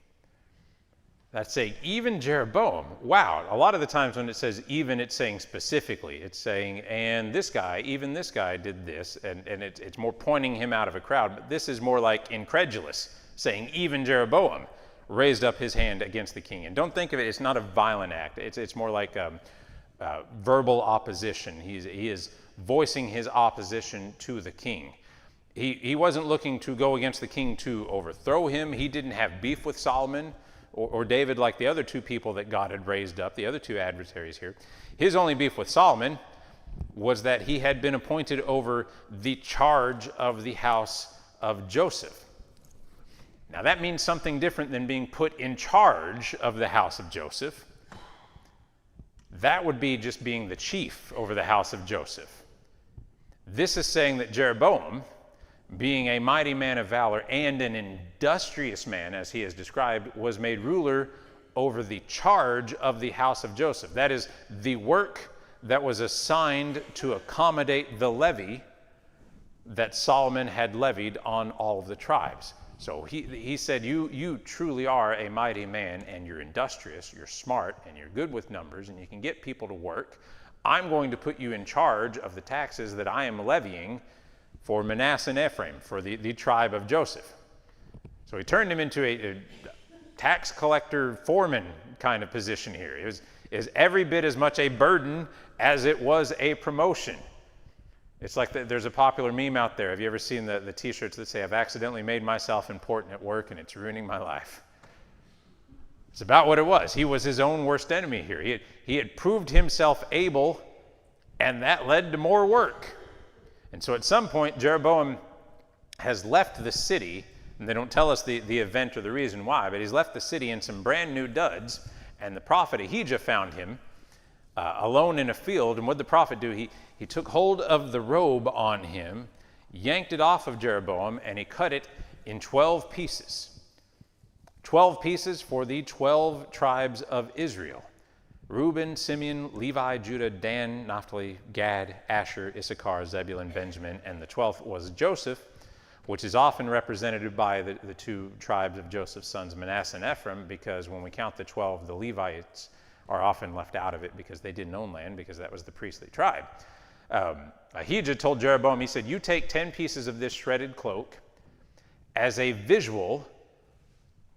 that's saying even Jeroboam. Wow, a lot of the times when it says even, it's saying specifically. It's saying, and this guy, even this guy did this, and it's more pointing him out of a crowd. But this is more like incredulous, saying even Jeroboam raised up his hand against the king. And don't think of it, it's not a violent act. It's more like verbal opposition. He is voicing his opposition to the king. He wasn't looking to go against the king to overthrow him. He didn't have beef with Solomon or David like the other 2 people that God had raised up, the other 2 adversaries here. His only beef with Solomon was that he had been appointed over the charge of the house of Joseph. Now that means something different than being put in charge of the house of Joseph. That would be just being the chief over the house of Joseph. This is saying that Jeroboam, being a mighty man of valor and an industrious man, as he is described, was made ruler over the charge of the house of Joseph. That is, the work that was assigned to accommodate the levy that Solomon had levied on all of the tribes. So he said, you truly are a mighty man, and you're industrious, you're smart, and you're good with numbers, and you can get people to work. I'm going to put you in charge of the taxes that I am levying for Manasseh and Ephraim, for the tribe of Joseph. So he turned him into a tax collector foreman kind of position here. It was every bit as much a burden as it was a promotion. It's like there's a popular meme out there. Have you ever seen the t-shirts that say, I've accidentally made myself important at work and it's ruining my life? It's about what it was. He was his own worst enemy here. He had proved himself able, and that led to more work. And so at some point, Jeroboam has left the city, and they don't tell us the event or the reason why, but he's left the city in some brand new duds, and the prophet Ahijah found him alone in a field. And what did the prophet do? He took hold of the robe on him, yanked it off of Jeroboam, and he cut it in 12 pieces. 12 pieces for the 12 tribes of Israel. Reuben, Simeon, Levi, Judah, Dan, Naphtali, Gad, Asher, Issachar, Zebulun, Benjamin, and the 12th was Joseph, which is often represented by the 2 tribes of Joseph's sons, Manasseh and Ephraim, because when we count the 12, the Levites are often left out of it because they didn't own land, because that was the priestly tribe. Ahijah told Jeroboam, he said, you take 10 pieces of this shredded cloak as a visual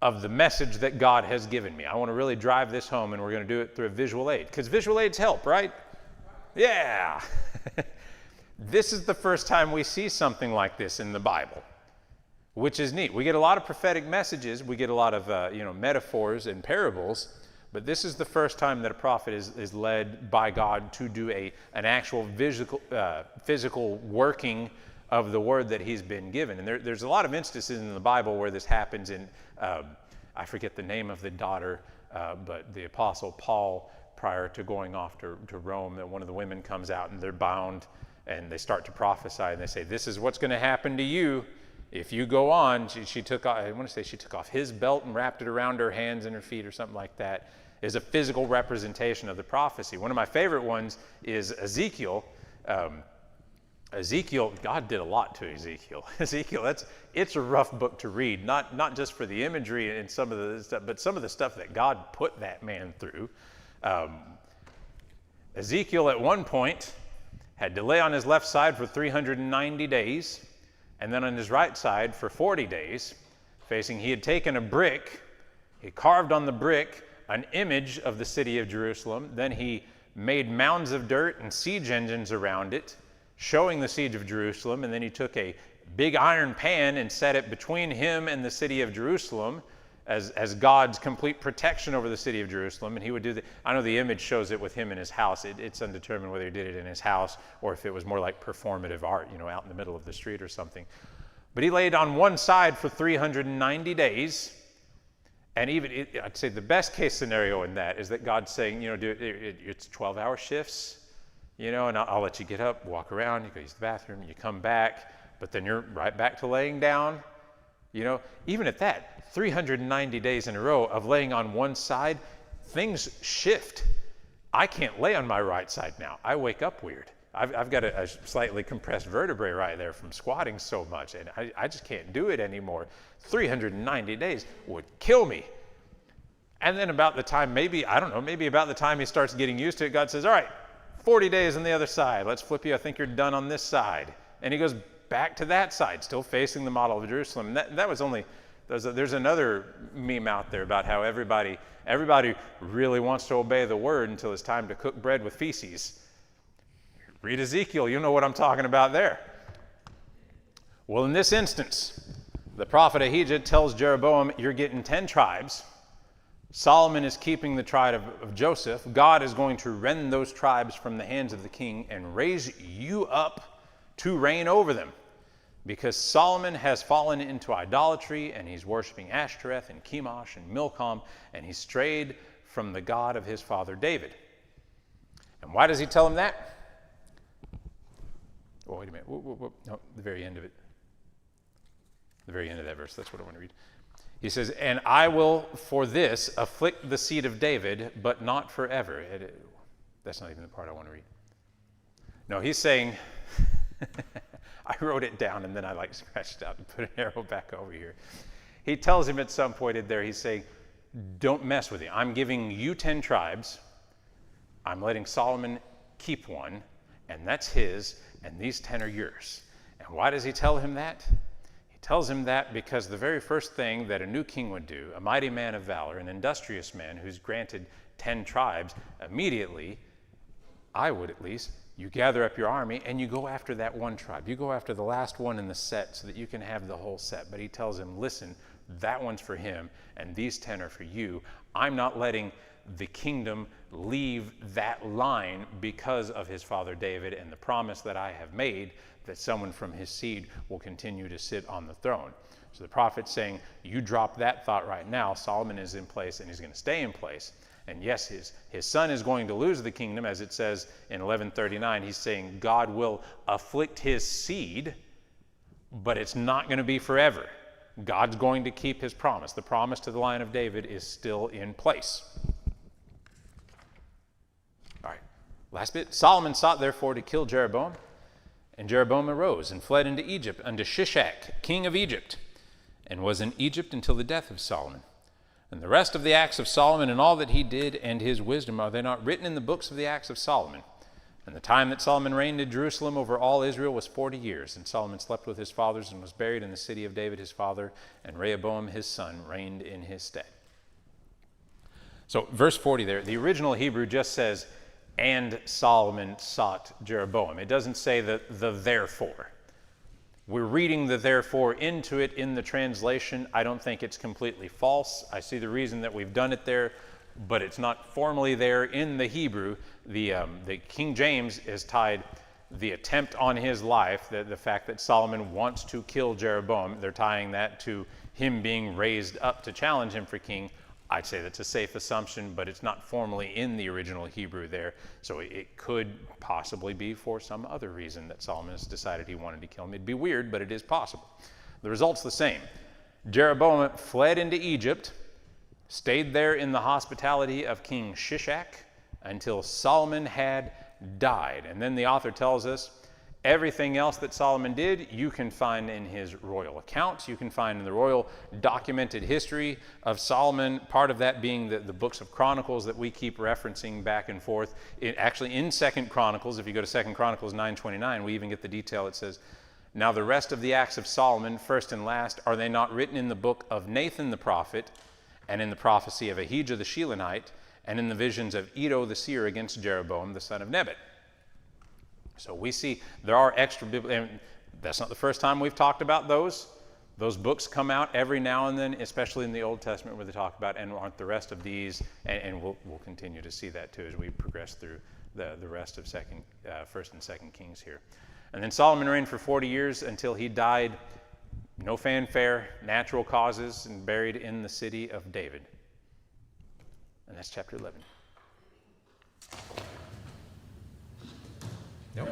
of the message that God has given me. I want to really drive this home, and we're going to do it through a visual aid, because visual aids help, right? Yeah. This is the first time we see something like this in the Bible, which is neat. We get a lot of prophetic messages. We get a lot of metaphors and parables, but this is the first time that a prophet is led by God to do an actual physical working of the word that he's been given. And there's a lot of instances in the Bible where this happens in, I forget the name of the daughter, but the Apostle Paul, prior to going off to Rome, that one of the women comes out and they're bound and they start to prophesy and they say, this is what's going to happen to you if you go on. She took off, I want to say she took off his belt and wrapped it around her hands and her feet or something like that. Is a physical representation of the prophecy. One of my favorite ones is Ezekiel. Ezekiel, God did a lot to Ezekiel. Ezekiel, it's a rough book to read, not just for the imagery and some of the stuff, but some of the stuff that God put that man through. Ezekiel at one point had to lay on his left side for 390 days, and then on his right side for 40 days, facing, he had taken a brick, he carved on the brick an image of the city of Jerusalem. Then he made mounds of dirt and siege engines around it, showing the siege of Jerusalem. And then he took a big iron pan and set it between him and the city of Jerusalem as God's complete protection over the city of Jerusalem. And he would do that. I know the image shows it with him in his house. It's undetermined whether he did it in his house or if it was more like performative art, out in the middle of the street or something. But he laid on one side for 390 days. And even, I'd say the best case scenario in that is that God's saying, it's 12-hour shifts, and I'll let you get up, walk around, you go use the bathroom, you come back, but then you're right back to laying down. Even at that, 390 days in a row of laying on one side, things shift. I can't lay on my right side now. I wake up weird. I've got a slightly compressed vertebrae right there from squatting so much, and I just can't do it anymore. 390 days would kill me. And then about the time, maybe about the time he starts getting used to it, God says, all right, 40 days on the other side. Let's flip you. I think you're done on this side. And he goes back to that side, still facing the model of Jerusalem. And that was only, there's another meme out there about how everybody really wants to obey the word until it's time to cook bread with feces. Read Ezekiel, you know what I'm talking about there. Well, in this instance, the prophet Ahijah tells Jeroboam, you're getting 10 tribes. Solomon is keeping the tribe of Joseph. God is going to rend those tribes from the hands of the king and raise you up to reign over them. Because Solomon has fallen into idolatry, and he's worshiping Ashtoreth and Chemosh and Milcom, and he's strayed from the God of his father David. And why does he tell him that? Oh, wait a minute. No, the very end of it. The very end of that verse. That's what I want to read. He says, and I will for this afflict the seed of David, but not forever. That's not even the part I want to read. No, he's saying, I wrote it down and then I scratched it out and put an arrow back over here. He tells him at some point in there, he's saying, don't mess with it. I'm giving you 10 tribes. I'm letting Solomon keep one, and that's his, and these 10 are yours. And why does he tell him that? He tells him that because the very first thing that a new king would do, a mighty man of valor, an industrious man who's granted 10 tribes, immediately, I would at least, you gather up your army and you go after that one tribe. You go after the last one in the set so that you can have the whole set. But he tells him, listen, that one's for him and these 10 are for you. I'm not letting the kingdom leave that line because of his father David and the promise that I have made that someone from his seed will continue to sit on the throne. So the prophet's saying, you drop that thought right now. Solomon is in place and he's going to stay in place. And yes, his son is going to lose the kingdom, as it says in 1139. He's saying God will afflict his seed, but it's not going to be forever. God's going to keep his promise. The promise to the line of David is still in place. All right, last bit. Solomon sought therefore to kill Jeroboam, and Jeroboam arose and fled into Egypt unto Shishak, king of Egypt, and was in Egypt until the death of Solomon. And the rest of the acts of Solomon and all that he did and his wisdom, are they not written in the books of the acts of Solomon? And the time that Solomon reigned in Jerusalem over all Israel was 40 years. And Solomon slept with his fathers and was buried in the city of David his father, and Rehoboam his son reigned in his stead. So verse 40 there, the original Hebrew just says, and Solomon sought Jeroboam. It doesn't say the therefore. We're reading the therefore into it in the translation. I don't think it's completely false. I see the reason that we've done it there, but it's not formally there in the Hebrew. The King James is tied the attempt on his life, the fact that Solomon wants to kill Jeroboam, they're tying that to him being raised up to challenge him for king. I'd say that's a safe assumption, but it's not formally in the original Hebrew there, so it could possibly be for some other reason that Solomon has decided he wanted to kill him. It'd be weird, but it is possible. The result's the same. Jeroboam fled into Egypt, stayed there in the hospitality of King Shishak until Solomon had died. And then the author tells us everything else that Solomon did you can find in his royal accounts. You can find in the royal documented history of Solomon, part of that being the books of Chronicles that we keep referencing back and forth. Actually in 2 Chronicles, if you go to 2 Chronicles 9:29, we even get the detail. It says, "Now the rest of the acts of Solomon, first and last, are they not written in the book of Nathan the prophet, and in the prophecy of Ahijah the Shilonite, and in the visions of Iddo the seer against Jeroboam the son of Nebat?" So we see there are extra biblical, and that's not the first time we've talked about those. Those books come out every now and then, especially in the Old Testament where they talk about, and aren't the rest of these, and we'll continue to see that too as we progress through the rest of 1st and 2nd Kings here. And then Solomon reigned for 40 years until he died, no fanfare, natural causes, and buried in the city of David. And that's chapter 11. Nope.